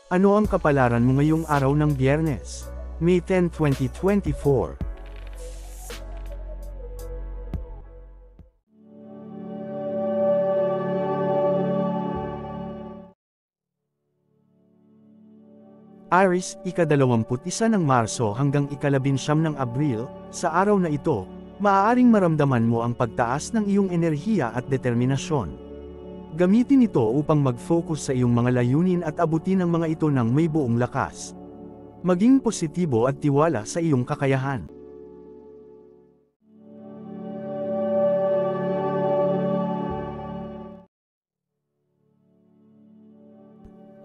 Ano ang kapalaran mo ngayong araw ng Biyernes, May 10, 2024? Aries, ika-21 ng Marso hanggang ika-19 ng Abril, sa araw na ito, maaaring maramdaman mo ang pagtaas ng iyong enerhiya at determinasyon. Gamitin ito upang mag-focus sa iyong mga layunin at abutin ang mga ito ng may buong lakas. Maging positibo at tiwala sa iyong kakayahan.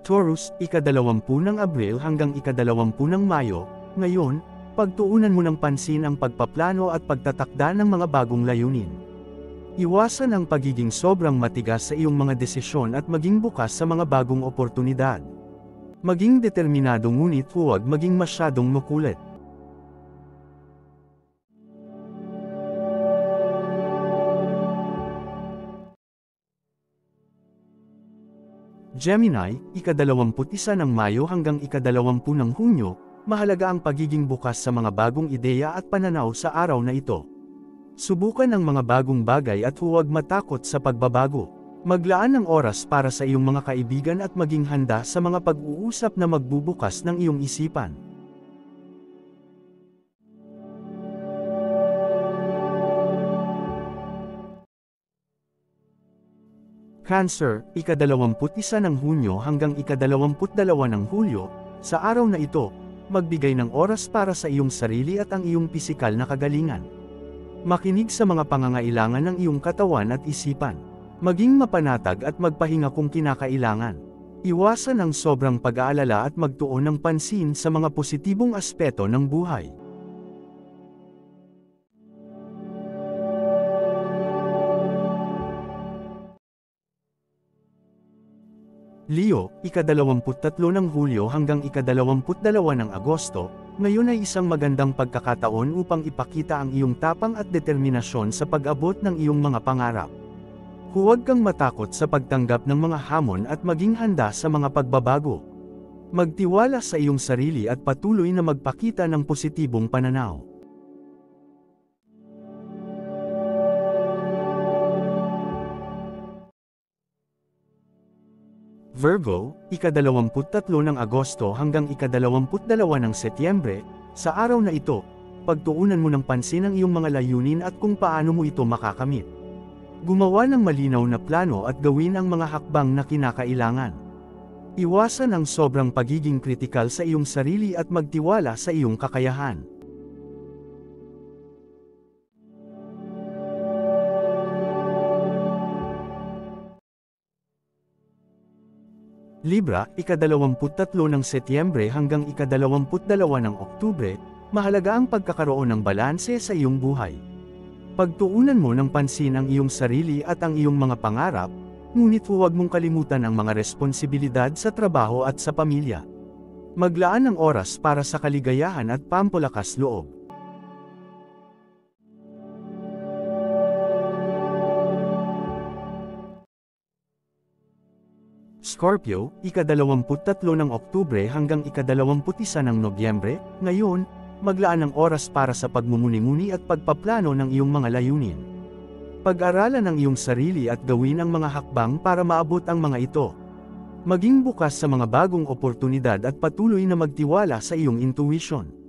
Taurus, ika-20 ng Abril hanggang ika-20 ng Mayo, ngayon, pagtuunan mo ng pansin ang pagpaplano at pagtatakda ng mga bagong layunin. Iwasan ang pagiging sobrang matigas sa iyong mga desisyon at maging bukas sa mga bagong oportunidad. Maging determinado ngunit huwag maging masyadong makulit. Gemini, ika-21 ng Mayo hanggang ika-20 ng Hunyo, mahalaga ang pagiging bukas sa mga bagong ideya at pananaw sa araw na ito. Subukan ang mga bagong bagay at huwag matakot sa pagbabago. Maglaan ng oras para sa iyong mga kaibigan at maging handa sa mga pag-uusap na magbubukas ng iyong isipan. Cancer, ika-21 ng Hunyo hanggang ika-22 ng Hulyo, sa araw na ito, magbigay ng oras para sa iyong sarili at ang iyong pisikal na kagalingan. Makinig sa mga pangangailangan ng iyong katawan at isipan. Maging mapanatag at magpahinga kung kinakailangan. Iwasan ang sobrang pag-aalala at magtuon ng pansin sa mga positibong aspeto ng buhay. Leo, ika-23 ng Hulyo hanggang ika-22 ng Agosto, ngayon ay isang magandang pagkakataon upang ipakita ang iyong tapang at determinasyon sa pag-abot ng iyong mga pangarap. Huwag kang matakot sa pagtanggap ng mga hamon at maging handa sa mga pagbabago. Magtiwala sa iyong sarili at patuloy na magpakita ng positibong pananaw. Virgo, ika-23 ng Agosto hanggang ika-22 ng Setyembre, sa araw na ito, pagtuunan mo ng pansin ang iyong mga layunin at kung paano mo ito makakamit. Gumawa ng malinaw na plano at gawin ang mga hakbang na kinakailangan. Iwasan ang sobrang pagiging kritikal sa iyong sarili at magtiwala sa iyong kakayahan. Libra, ika-23 ng Setyembre hanggang ika-22 ng Oktubre, mahalaga ang pagkakaroon ng balanse sa iyong buhay. Pagtuunan mo ng pansin ang iyong sarili at ang iyong mga pangarap, ngunit huwag mong kalimutan ang mga responsibilidad sa trabaho at sa pamilya. Maglaan ng oras para sa kaligayahan at pampalakas loob. Scorpio, ika-23 ng Oktubre hanggang ika-21 ng Nobyembre, ngayon, maglaan ng oras para sa pagmumuni-muni at pagpaplano ng iyong mga layunin. Pag-aralan ang iyong sarili at gawin ang mga hakbang para maabot ang mga ito. Maging bukas sa mga bagong oportunidad at patuloy na magtiwala sa iyong intuition.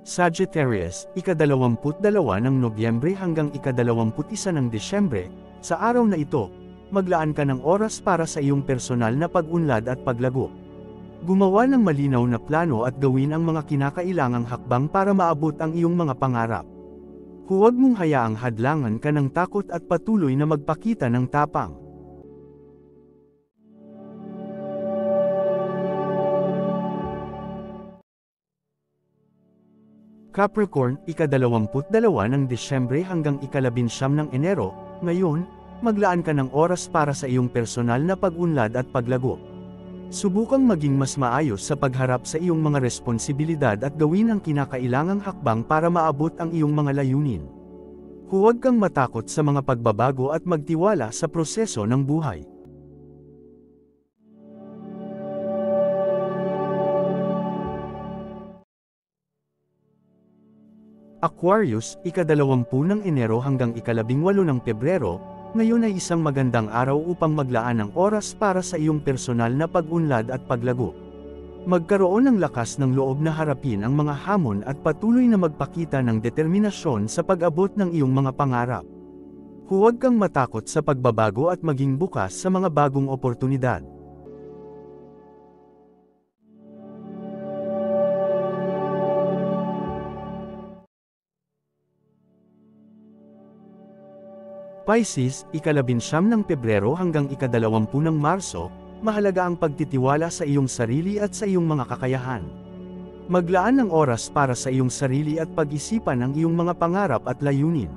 Sagittarius, ika-22 ng Nobyembre hanggang ika-21 ng Disyembre, sa araw na ito, maglaan ka ng oras para sa iyong personal na pag-unlad at paglago. Gumawa ng malinaw na plano at gawin ang mga kinakailangang hakbang para maabot ang iyong mga pangarap. Huwag mong hayaang hadlangan ka ng takot at patuloy na magpakita ng tapang. Capricorn, ika-22 ng Disyembre hanggang ika-19 ng Enero, ngayon, maglaan ka ng oras para sa iyong personal na pag-unlad at paglago. Subukang maging mas maayos sa pagharap sa iyong mga responsibilidad at gawin ang kinakailangang hakbang para maabot ang iyong mga layunin. Huwag kang matakot sa mga pagbabago at magtiwala sa proseso ng buhay. Aquarius, ika-20 ng Enero hanggang ika-18 ng Pebrero, ngayon ay isang magandang araw upang maglaan ng oras para sa iyong personal na pag-unlad at paglago. Magkaroon ng lakas ng loob na harapin ang mga hamon at patuloy na magpakita ng determinasyon sa pag-abot ng iyong mga pangarap. Huwag kang matakot sa pagbabago at maging bukas sa mga bagong oportunidad. Pisces, ika-19 ng Pebrero hanggang ika-20 ng Marso, mahalaga ang pagtitiwala sa iyong sarili at sa iyong mga kakayahan. Maglaan ng oras para sa iyong sarili at pag-isipan ang iyong mga pangarap at layunin.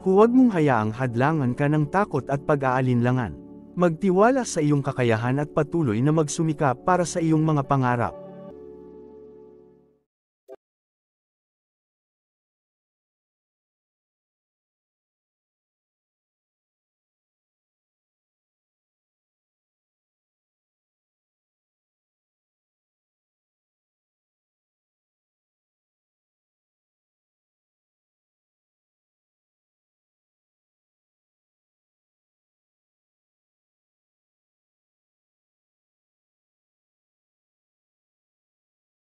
Huwag mong hayaang hadlangan ka ng takot at pag-aalinlangan. Magtiwala sa iyong kakayahan at patuloy na magsumikap para sa iyong mga pangarap.